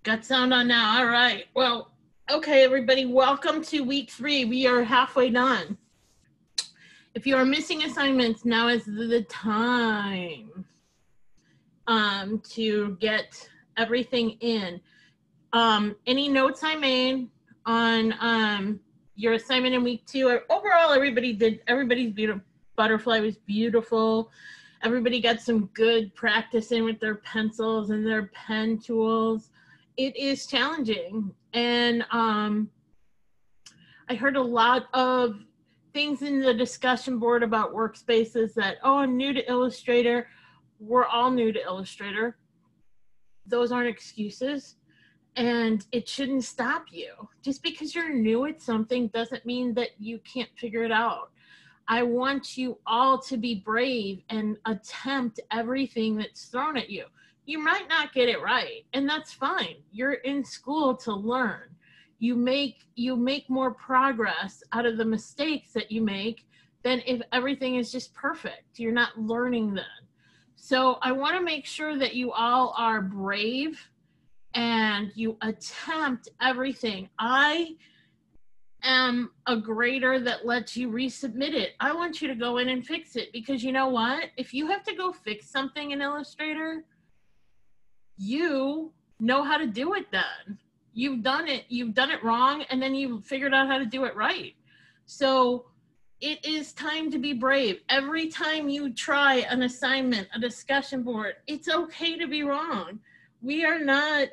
Got sound on now. All right. Well, okay, everybody, welcome to week 3. We are halfway done. If you are missing assignments, now is the time to get everything in. Any notes I made on your assignment in week 2? Overall, everybody's beautiful. Butterfly was beautiful. Everybody got some good practice in with their pencils and their pen tools. It is challenging. And I heard a lot of things in the discussion board about workspaces that, oh, I'm new to Illustrator. We're all new to Illustrator. Those aren't excuses. And it shouldn't stop you. Just because you're new at something doesn't mean that you can't figure it out. I want you all to be brave and attempt everything that's thrown at you. You might not get it right, and that's fine. You're in school to learn. You make more progress out of the mistakes that you make than if everything is just perfect. You're not learning then. So I want to make sure that you all are brave and you attempt everything. I am a grader that lets you resubmit it. I want you to go in and fix it, because you know what? If you have to go fix something in Illustrator, you know how to do it then. You've done it wrong, and then you figured out how to do it right. So it is time to be brave. Every time you try an assignment, a discussion board, it's okay to be wrong. We are not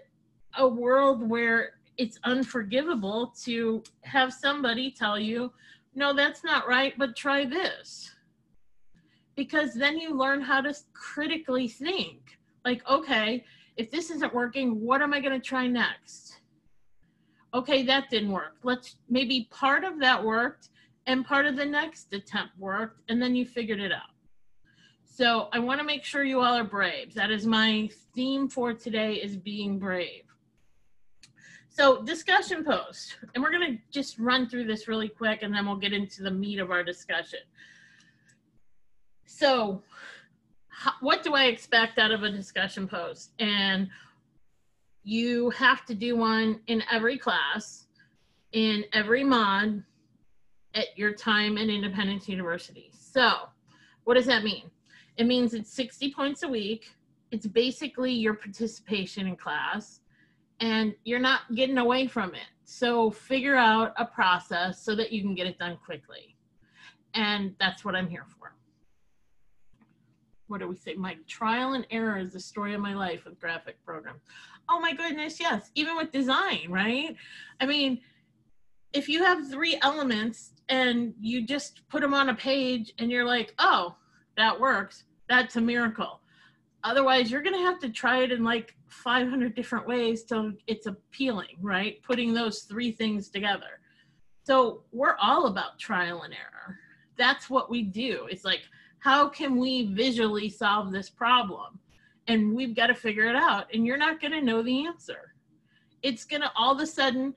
a world where it's unforgivable to have somebody tell you, no, that's not right, but try this. Because then you learn how to critically think. Like, okay, if this isn't working, what am I going to try next? Okay, that didn't work. Maybe part of that worked and part of the next attempt worked, and then you figured it out. So I want to make sure you all are brave. That is my theme for today, is being brave. So discussion post, and we're going to just run through this really quick, and then we'll get into the meat of our discussion. So what do I expect out of a discussion post? And you have to do one in every class, in every mod, at your time at Independence University. So what does that mean? It means it's 60 points a week. It's basically your participation in class, and you're not getting away from it. So figure out a process so that you can get it done quickly. And that's what I'm here for. What do we say? My trial and error is the story of my life with graphic programs. Oh my goodness, yes. Even with design, right? I mean, if you have 3 elements and you just put them on a page and you're like, oh, that works, that's a miracle. Otherwise, you're going to have to try it in like 500 different ways till it's appealing, right? Putting those 3 things together. So we're all about trial and error. That's what we do. It's like, how can we visually solve this problem? And we've got to figure it out. And you're not going to know the answer. It's going to, all of a sudden,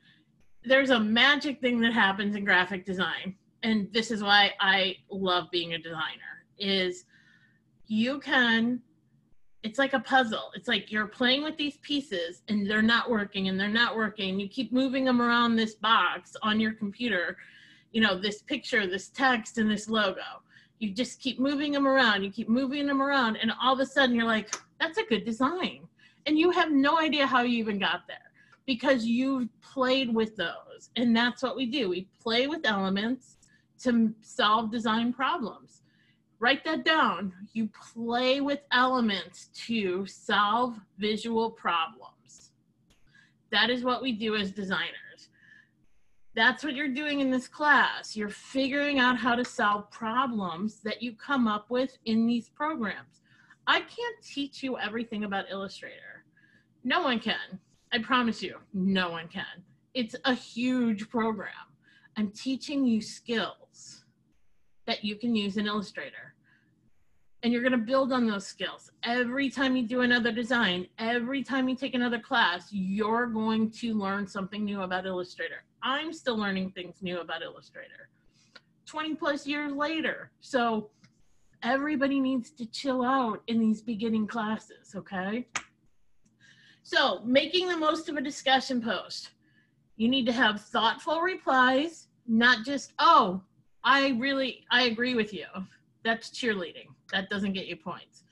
there's a magic thing that happens in graphic design. And this is why I love being a designer, is you can, it's like a puzzle. It's like you're playing with these pieces and they're not working and they're not working. You keep moving them around this box on your computer, you know, this picture, this text, and this logo. You just keep moving them around. You keep moving them around. And all of a sudden you're like, that's a good design. And you have no idea how you even got there, because you've played with those. And that's what we do. We play with elements to solve design problems. Write that down. You play with elements to solve visual problems. That is what we do as designers. That's what you're doing in this class. You're figuring out how to solve problems that you come up with in these programs. I can't teach you everything about Illustrator. No one can. I promise you, no one can. It's a huge program. I'm teaching you skills that you can use in Illustrator. And you're going to build on those skills. Every time you do another design, every time you take another class, you're going to learn something new about Illustrator. I'm still learning things new about Illustrator 20 plus years later. So everybody needs to chill out in these beginning classes, okay? So making the most of a discussion post. You need to have thoughtful replies, not just, oh, I agree with you. That's cheerleading. That doesn't get you points.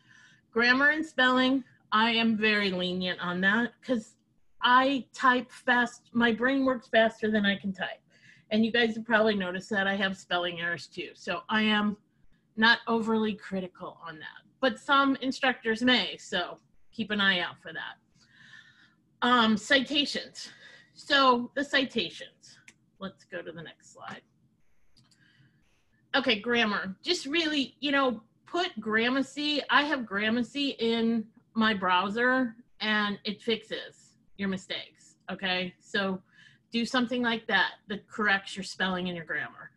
Grammar and spelling, I am very lenient on that because I type fast. My brain works faster than I can type. And you guys have probably noticed that I have spelling errors too. So I am not overly critical on that. But some instructors may, so keep an eye out for that. Citations. So the citations. Let's go to the next slide. Okay, grammar. Just really, put Grammasi. I have Grammasi in my browser and it fixes your mistakes, okay? So do something like that corrects your spelling and your grammar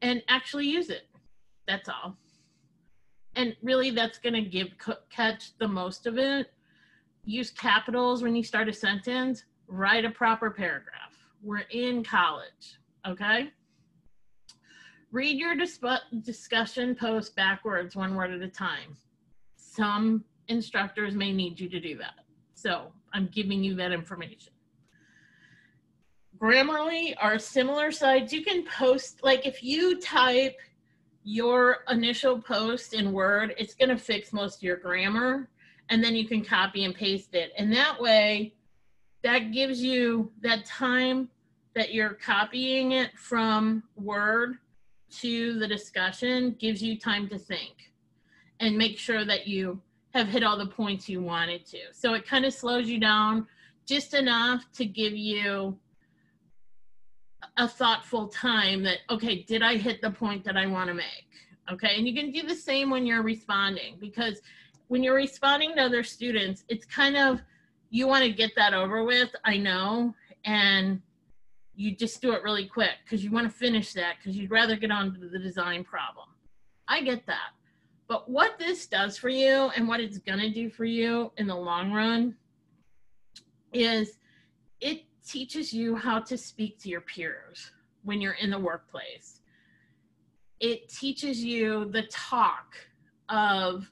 and actually use it. That's all. And really that's gonna catch the most of it. Use capitals when you start a sentence, write a proper paragraph. We're in college, okay? Read your discussion post backwards, one word at a time. Some instructors may need you to do that. So I'm giving you that information. Grammarly are similar sites. You can post, like if you type your initial post in Word, it's gonna fix most of your grammar and then you can copy and paste it. And that way, that gives you that time that you're copying it from Word to the discussion, gives you time to think and make sure that you have hit all the points you wanted to. So it kind of slows you down just enough to give you a thoughtful time that, okay, did I hit the point that I want to make? Okay, and you can do the same when you're responding, because when you're responding to other students, it's kind of, you want to get that over with, I know, and you just do it really quick because you want to finish that because you'd rather get on to the design problem. I get that. But what this does for you and what it's going to do for you in the long run is it teaches you how to speak to your peers when you're in the workplace. It teaches you the talk of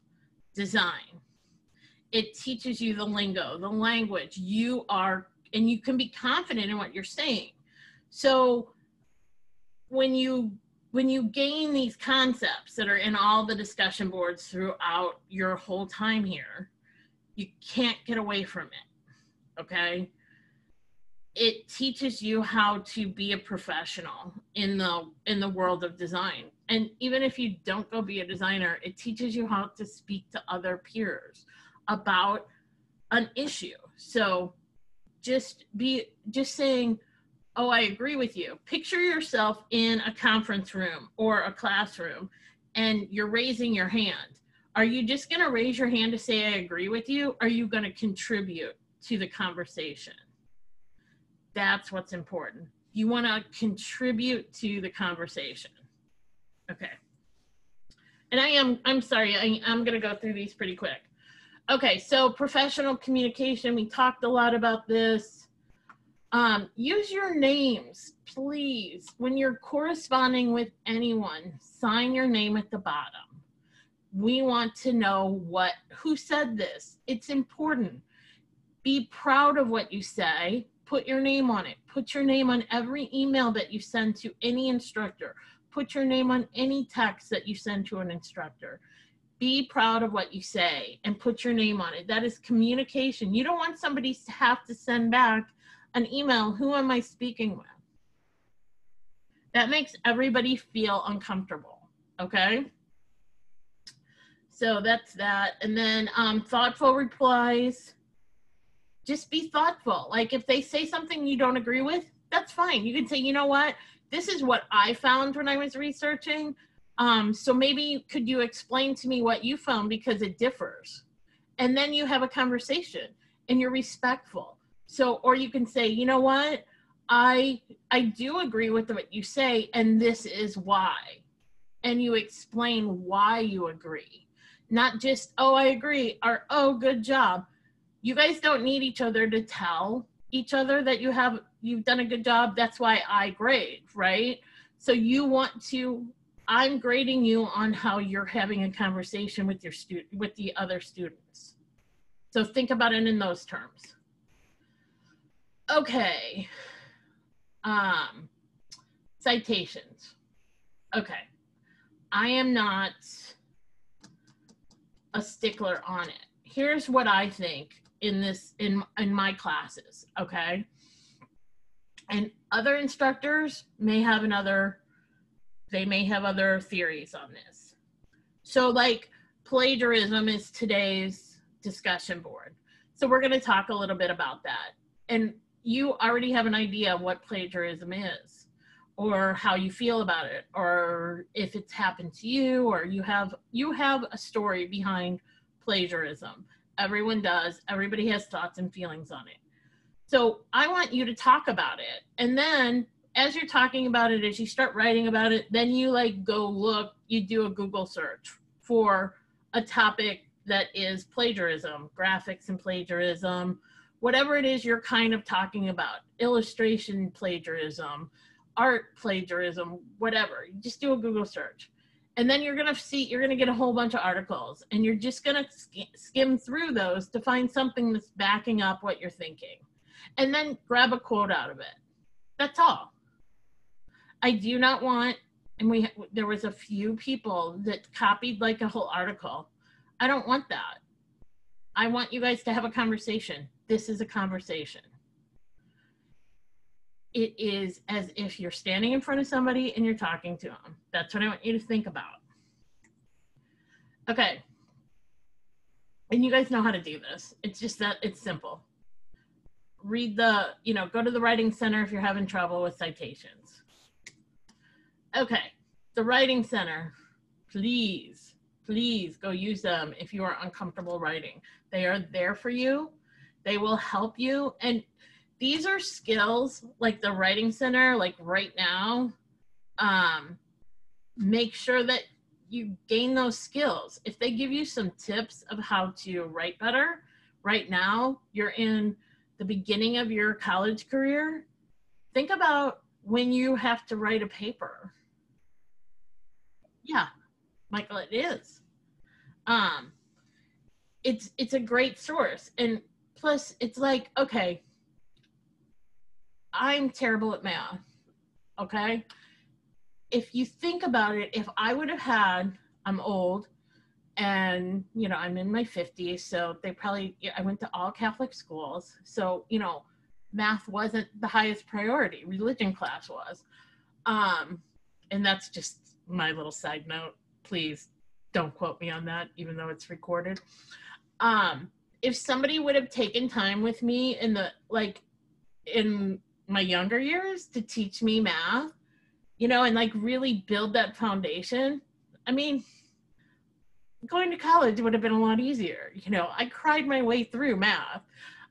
design. It teaches you the lingo, the language. And you can be confident in what you're saying. So when you gain these concepts that are in all the discussion boards throughout your whole time here, you can't get away from it, okay? It teaches you how to be a professional in the world of design. And even if you don't go be a designer, it teaches you how to speak to other peers about an issue. So just saying, oh, I agree with you. Picture yourself in a conference room or a classroom and you're raising your hand. Are you just going to raise your hand to say I agree with you? Are you going to contribute to the conversation? That's what's important. You want to contribute to the conversation. Okay. And I'm sorry, I'm going to go through these pretty quick. Okay, so professional communication, we talked a lot about this. Use your names, please. When you're corresponding with anyone, sign your name at the bottom. We want to know who said this. It's important. Be proud of what you say. Put your name on it. Put your name on every email that you send to any instructor. Put your name on any text that you send to an instructor. Be proud of what you say and put your name on it. That is communication. You don't want somebody to have to send back an email, who am I speaking with? That makes everybody feel uncomfortable, okay? So that's that. And then thoughtful replies. Just be thoughtful. Like if they say something you don't agree with, that's fine. You can say, you know what? This is what I found when I was researching. So maybe could you explain to me what you found because it differs? And then you have a conversation and you're respectful. So, or you can say, you know what? I do agree with what you say and this is why. And you explain why you agree. Not just, oh, I agree, or oh, good job. You guys don't need each other to tell each other that you've done a good job. That's why I grade, right? So you want to, I'm grading you on how you're having a conversation with your with the other students. So think about it in those terms. Okay. Citations. Okay. I am not a stickler on it. Here's what I think in my classes, okay? And other instructors may have other theories on this. So like plagiarism is today's discussion board. So we're going to talk a little bit about that. And you already have an idea of what plagiarism is, or how you feel about it, or if it's happened to you, or you have a story behind plagiarism. Everyone does. Everybody has thoughts and feelings on it. So I want you to talk about it. And then as you're talking about it, as you start writing about it, then you like go look, you do a Google search for a topic that is plagiarism, graphics and plagiarism, whatever it is you're kind of talking about, illustration plagiarism, art plagiarism, whatever. You just do a Google search. And then you're going to get a whole bunch of articles, and you're just going to skim through those to find something that's backing up what you're thinking. And then grab a quote out of it. That's all. I do not want, and there was a few people that copied like a whole article. I don't want that. I want you guys to have a conversation. This is a conversation. It is as if you're standing in front of somebody and you're talking to them. That's what I want you to think about. Okay. And you guys know how to do this. It's just that it's simple. Read go to the Writing Center if you're having trouble with citations. Okay, the Writing Center, please go use them if you are uncomfortable writing. They are there for you. They will help you. And these are skills like the Writing Center, like right now, make sure that you gain those skills. If they give you some tips of how to write better, right now you're in the beginning of your college career, think about when you have to write a paper. Yeah, Michael, it is. It's a great source. And plus it's like, okay, I'm terrible at math, okay? If you think about it, if I would have had, I'm old, and I'm in my 50s, so I went to all Catholic schools, so math wasn't the highest priority. Religion class was, and that's just my little side note. Please don't quote me on that, even though it's recorded. If somebody would have taken time with me in my younger years to teach me math, and like really build that foundation, I mean, going to college would have been a lot easier. I cried my way through math.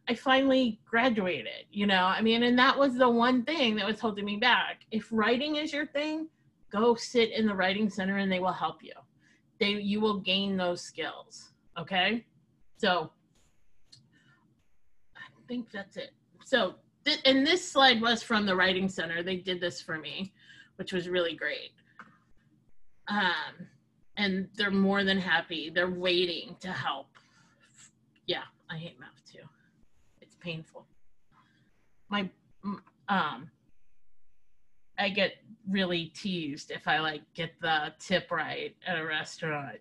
I finally graduated, and that was the one thing that was holding me back. If writing is your thing, go sit in the Writing Center and they will help you. You will gain those skills, okay? So I think that's it. So, and this slide was from the Writing Center. They did this for me, which was really great. And they're more than happy. They're waiting to help. Yeah, I hate math too. It's painful. I get really teased if I get the tip right at a restaurant,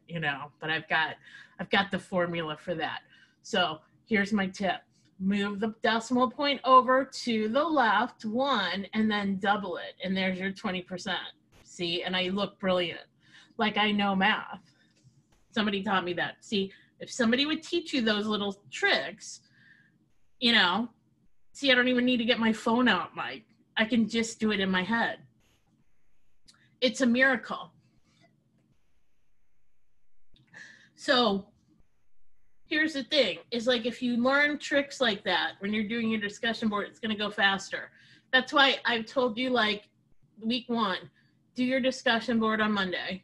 but I've got the formula for that. So here's my tip. Move the decimal point over to the left 1 and then double it. And there's your 20%. See, and I look brilliant. Like I know math. Somebody taught me that. See, if somebody would teach you those little tricks, see, I don't even need to get my phone out, Mike. I can just do it in my head. It's a miracle. So here's the thing, is like if you learn tricks like that when you're doing your discussion board, it's going to go faster. That's why I've told you week 1, do your discussion board on Monday.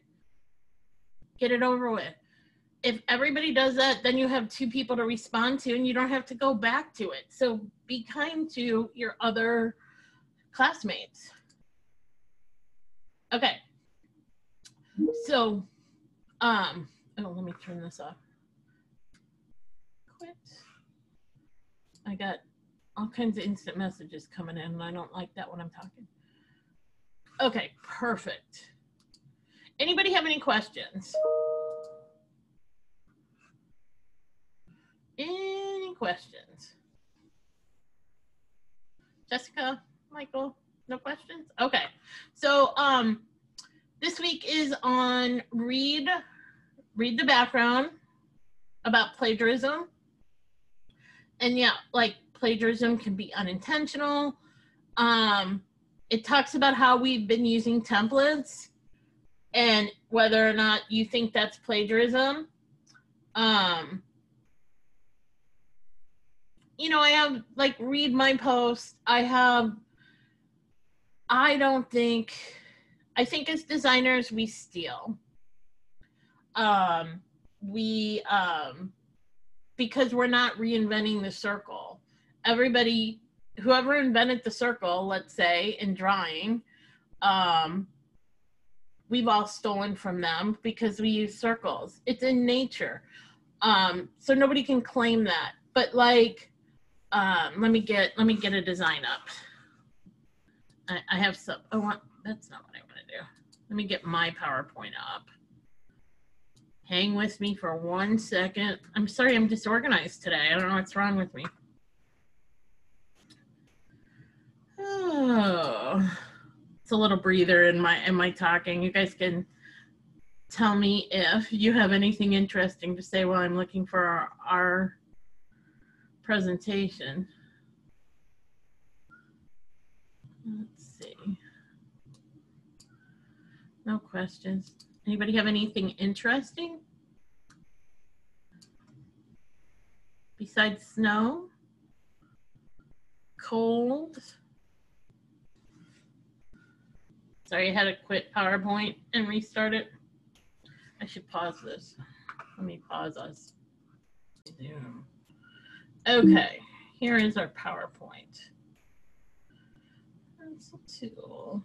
Get it over with. If everybody does that, then you have 2 people to respond to and you don't have to go back to it. So be kind to your other classmates. Okay. So, let me turn this off. Quit. I got All kinds of instant messages coming in, and I don't like that when I'm talking. Okay, perfect. Anybody have any questions? Any questions? Jessica, Michael, no questions? Okay. So this week is on read the background about plagiarism. And yeah, like plagiarism can be unintentional. It talks about how we've been using templates and whether or not you think that's plagiarism. You know, I have like read my post. I think as designers we steal. Because we're not reinventing the circle. Whoever invented the circle, let's say in drawing, we've all stolen from them because we use circles. It's in nature. So nobody can claim that. But like, let me get a design up. I have some, that's not what I want to do. Let me get my PowerPoint up. Hang with me for 1 second. I'm sorry, I'm disorganized today. I don't know what's wrong with me. Oh, it's a little breather in my talking. You guys can tell me if you have anything interesting to say while I'm looking for our presentation. Let's see. No questions. Anybody have anything interesting? Besides snow? Cold? Sorry, I had to quit PowerPoint and restart it. I should pause this. Let me pause us. Zoom. Okay, here is our PowerPoint. Pencil tool.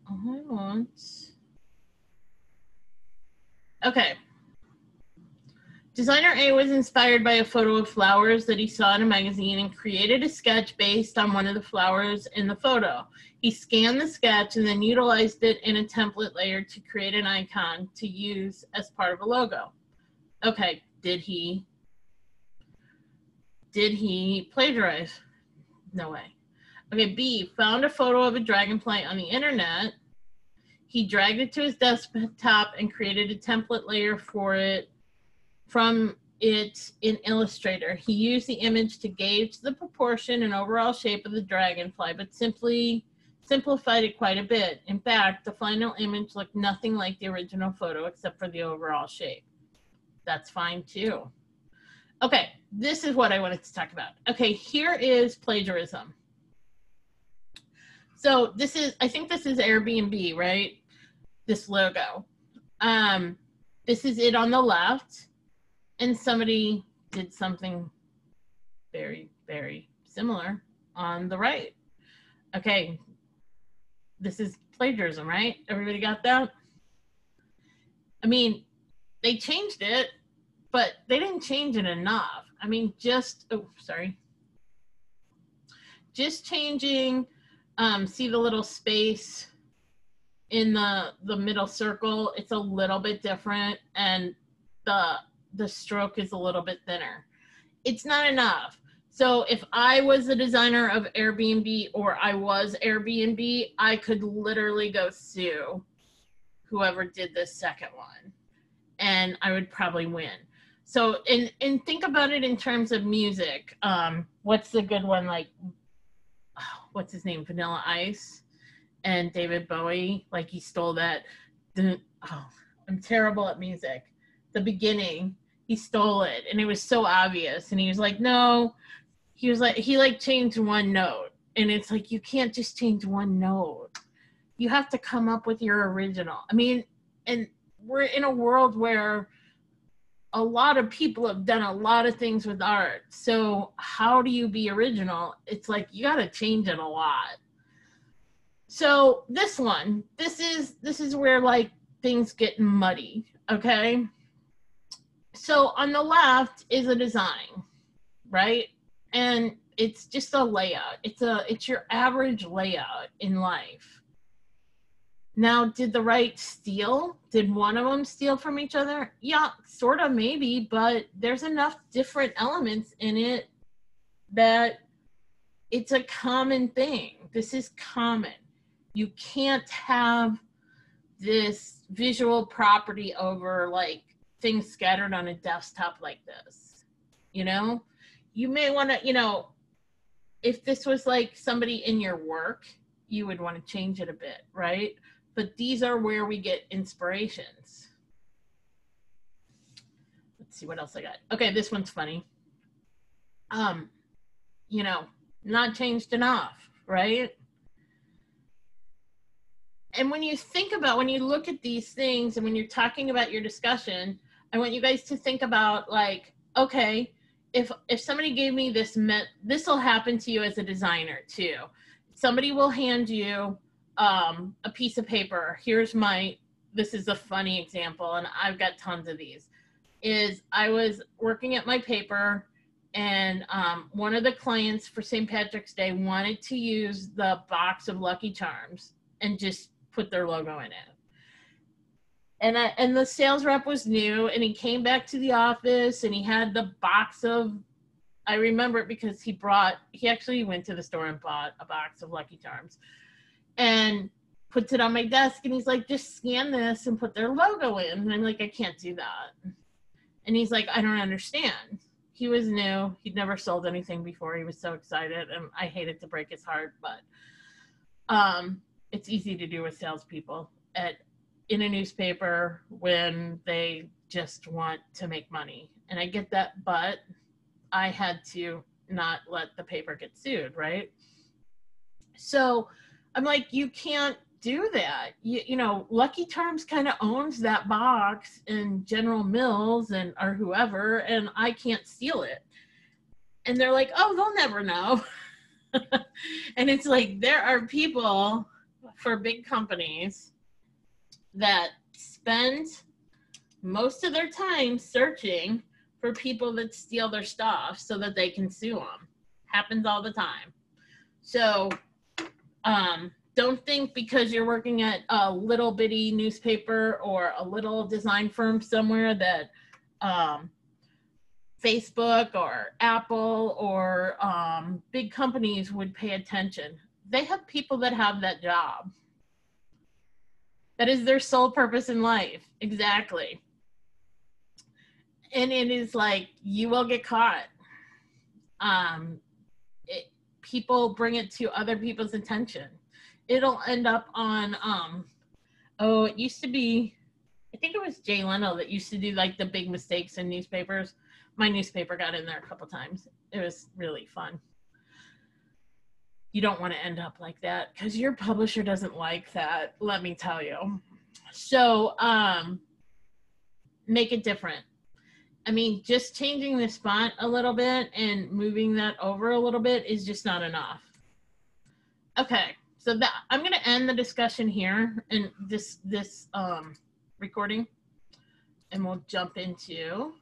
All I want. Okay. Designer A was inspired by a photo of flowers that he saw in a magazine and created a sketch based on one of the flowers in the photo. He scanned the sketch and then utilized it in a template layer to create an icon to use as part of a logo. Okay, did he plagiarize? No way. Okay, B, found a photo of a dragonfly on the internet. He dragged it to his desktop and created a template layer for it from it in Illustrator. He used the image to gauge the proportion and overall shape of the dragonfly, but simply simplified it quite a bit. In fact, the final image looked nothing like the original photo except for the overall shape. That's fine too. Okay, this is what I wanted to talk about. Okay, here is plagiarism. So this is, I think this is Airbnb, right? This logo. This is it on the left, and somebody did something very, very similar on the right. Okay, this is plagiarism, right? Everybody got that? I mean, they changed it, but they didn't change it enough. I mean, just changing, see the little space in the middle circle, it's a little bit different, and the stroke is a little bit thinner. It's not enough. So if I was the designer of Airbnb or I was Airbnb, I could literally go sue whoever did this second one, and I would probably win. So, and think about it in terms of music. What's the good one? Like, what's his name? Vanilla Ice and David Bowie. Like, he stole that. Oh, I'm terrible at music. The beginning, he stole it, and it was so obvious. And he was like, no. He was like, he like changed one note, and it's like, you can't just change one note. You have to come up with your original. I mean, and we're in a world where a lot of people have done a lot of things with art. So how do you be original? It's like, you got to change it a lot. So this one, this is where like things get muddy. Okay. So on the left is a design, right? And it's just a layout. It's your average layout in life. Now, did the right steal? Did one of them steal from each other? Yeah, sort of, maybe, but there's enough different elements in it that it's a common thing. This is common. You can't have this visual property over like things scattered on a desktop like this. You know, you may want to, you know, if this was like somebody in your work, you would want to change it a bit, right? But these are where we get inspirations. Let's see what else I got. Okay, this one's funny. You know, not changed enough, right? And when you think about, when you look at these things and when you're talking about your discussion, I want you guys to think about like, okay, if somebody gave me this, this will happen to you as a designer too. Somebody will hand you a piece of paper. Here's this is a funny example, and I've got tons of these, is I was working at my paper, and one of the clients for St. Patrick's Day wanted to use the box of Lucky Charms and just put their logo in it. And the sales rep was new, and he came back to the office, and he had the box of, I remember it because he actually went to the store and bought a box of Lucky Charms and puts it on my desk, and he's like, just scan this and put their logo in. And I'm like, I can't do that. And he's like, I don't understand. He was new. He'd never sold anything before. He was so excited, and I hated to break his heart, but it's easy to do with salespeople in a newspaper when they just want to make money. And I get that, but I had to not let the paper get sued, right? So I'm like, you can't do that. You know, Lucky Charms kind of owns that box in General Mills or whoever, and I can't steal it. And they're like, oh, they'll never know. And it's like, there are people for big companies that spend most of their time searching for people that steal their stuff so that they can sue them. Happens all the time. So don't think because you're working at a little bitty newspaper or a little design firm somewhere that Facebook or Apple or big companies would pay attention. They have people that have that job. That is their sole purpose in life. Exactly. And it is like, you will get caught. People bring it to other people's attention. It'll end up on, it used to be, I think it was Jay Leno that used to do like the big mistakes in newspapers. My newspaper got in there a couple times. It was really fun. You don't want to end up like that because your publisher doesn't like that, let me tell you. So make it different. I mean, just changing the font a little bit and moving that over a little bit is just not enough. Okay, so I'm going to end the discussion here in this recording, and we'll jump into